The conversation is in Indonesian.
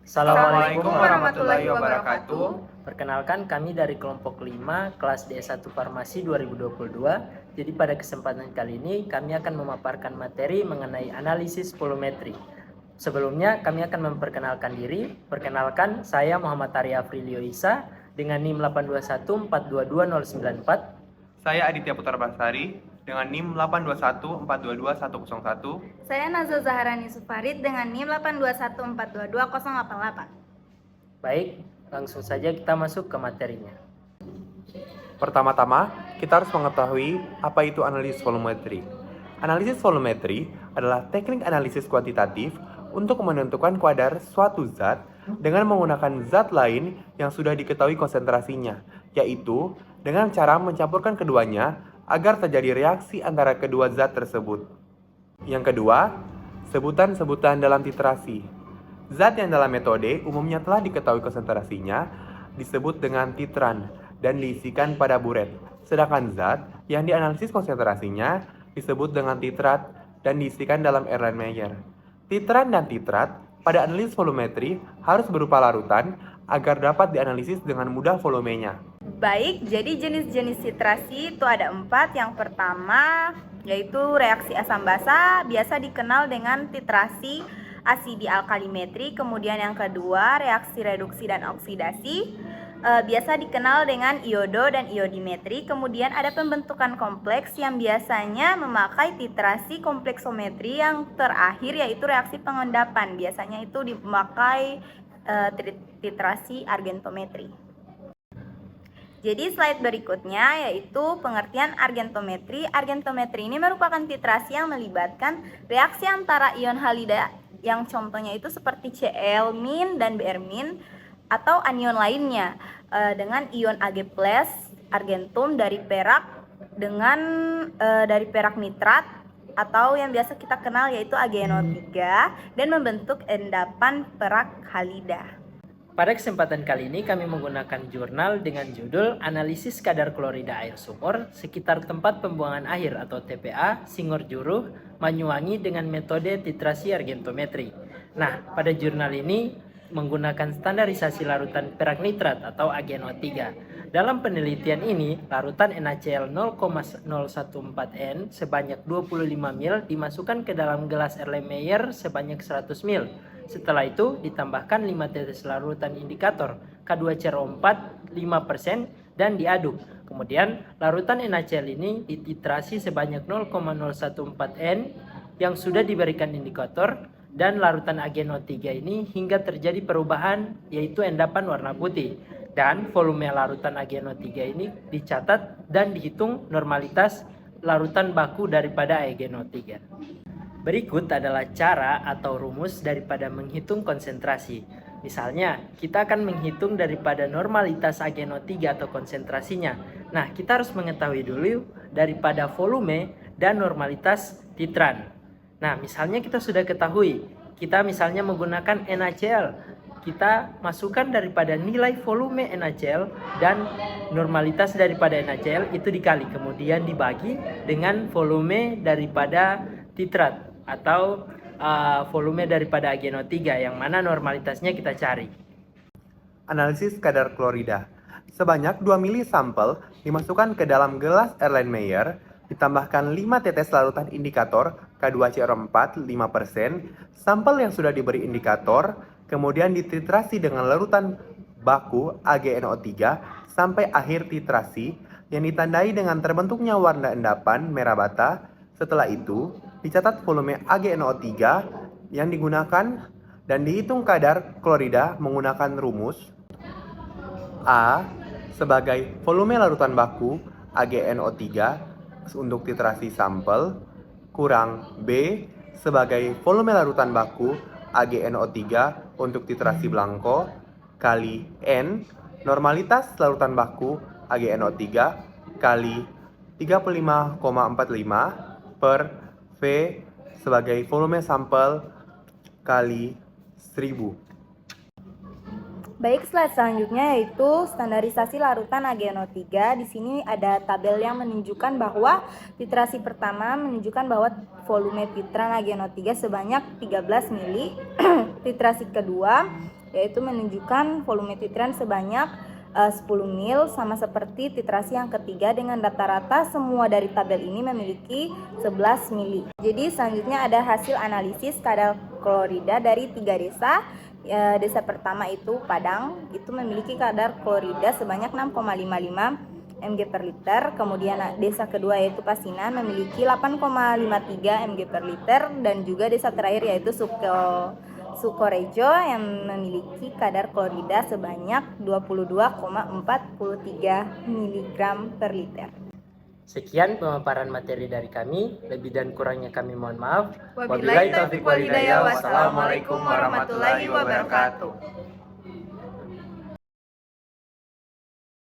Assalamualaikum warahmatullahi wabarakatuh. Perkenalkan, kami dari kelompok 5 kelas D1 Farmasi 2022. Jadi pada kesempatan kali ini kami akan memaparkan materi mengenai analisis volumetri. Sebelumnya kami akan memperkenalkan diri. Perkenalkan, saya Muhammad Arya Afrilio Isa dengan NIM 821422094. Saya Aditya Putra Basari dengan NIM 821422101. Saya Nazal Zaharani Sufarid dengan NIM 821422088. Baik, langsung saja kita masuk ke materinya. Pertama-tama, kita harus mengetahui apa itu analisis volumetri. Analisis volumetri adalah teknik analisis kuantitatif untuk menentukan kadar suatu zat dengan menggunakan zat lain yang sudah diketahui konsentrasinya, yaitu dengan cara mencampurkan keduanya agar terjadi reaksi antara kedua zat tersebut. Yang kedua, sebutan-sebutan dalam titrasi. Zat yang dalam metode umumnya telah diketahui konsentrasinya disebut dengan titran dan diisikan pada buret. Sedangkan zat yang dianalisis konsentrasinya disebut dengan titrat dan diisikan dalam Erlenmeyer. Titran dan titrat pada analisis volumetri harus berupa larutan agar dapat dianalisis dengan mudah volumenya. Baik, jadi jenis-jenis titrasi itu ada 4. Yang pertama yaitu reaksi asam basa, biasa dikenal dengan titrasi asidi alkalimetri. Kemudian yang kedua reaksi reduksi dan oksidasi, biasa dikenal dengan iodo dan iodimetri. Kemudian ada pembentukan kompleks yang biasanya memakai titrasi kompleksometri. Yang terakhir yaitu reaksi pengendapan, biasanya itu dipakai titrasi argentometri. Jadi slide berikutnya yaitu pengertian argentometri. Argentometri ini merupakan titrasi yang melibatkan reaksi antara ion halida yang contohnya itu seperti Cl- dan Br- atau anion lainnya dengan ion Ag+ argentum dari perak dengan dari perak nitrat atau yang biasa kita kenal yaitu AgNO3 dan membentuk endapan perak halida. Pada kesempatan kali ini kami menggunakan jurnal dengan judul Analisis Kadar Klorida Air Sumur sekitar tempat pembuangan akhir atau TPA, Singorjuruh, Banyuwangi dengan metode titrasi argentometri. Nah, pada jurnal ini menggunakan standarisasi larutan perak nitrat atau AgNO3. Dalam penelitian ini, larutan NaCl 0,014N sebanyak 25 ml dimasukkan ke dalam gelas Erlenmeyer sebanyak 100 ml. Setelah itu ditambahkan 5 tetes larutan indikator K2CO4 5% dan diaduk. Kemudian larutan NaCl ini dititrasi sebanyak 0,014N yang sudah diberikan indikator dan larutan AgNO3 ini hingga terjadi perubahan yaitu endapan warna putih. Dan volume larutan AgNO3 ini dicatat dan dihitung normalitas larutan baku daripada AgNO3. Berikut adalah cara atau rumus daripada menghitung konsentrasi. Misalnya, kita akan menghitung daripada normalitas AgNO3 atau konsentrasinya. Nah, kita harus mengetahui dulu daripada volume dan normalitas titran. Nah, misalnya kita sudah ketahui, kita misalnya menggunakan NaCl. Kita masukkan daripada nilai volume NaCl dan normalitas daripada NaCl itu dikali, kemudian dibagi dengan volume daripada titrat atau volume daripada AgNO3 yang mana normalitasnya kita cari. Analisis kadar klorida. Sebanyak 2 mili sampel dimasukkan ke dalam gelas Erlenmeyer, ditambahkan 5 tetes larutan indikator K2CO4 5%, sampel yang sudah diberi indikator, kemudian dititrasi dengan larutan baku AgNO3 sampai akhir titrasi yang ditandai dengan terbentuknya warna endapan merah bata. Setelah itu, dicatat volume AgNO3 yang digunakan dan dihitung kadar klorida menggunakan rumus A sebagai volume larutan baku AgNO3 untuk titrasi sampel kurang B sebagai volume larutan baku AgNO3 untuk titrasi blanko kali N normalitas larutan baku AgNO3 kali 35,45 per V sebagai volume sampel kali 1000. Baik, slide selanjutnya yaitu standarisasi larutan AgNO3. Di sini ada tabel yang menunjukkan bahwa titrasi pertama menunjukkan bahwa volume titran AgNO3 sebanyak 13 mili. Titrasi kedua yaitu menunjukkan volume titran sebanyak 10 mil, sama seperti titrasi yang ketiga dengan rata-rata semua dari tabel ini memiliki 11 mili. Jadi selanjutnya ada hasil analisis kadar klorida dari 3 desa. Desa pertama itu Padang, itu memiliki kadar klorida sebanyak 6,55 mg per liter. Kemudian desa kedua yaitu Pasinan memiliki 8,53 mg per liter, dan juga desa terakhir yaitu Sukorejo yang memiliki kadar klorida sebanyak 22,43 mg per liter. Sekian pemaparan materi dari kami, lebih dan kurangnya kami mohon maaf. Wabillahi taufiq wal hidayah. Wassalamualaikum warahmatullahi wabarakatuh.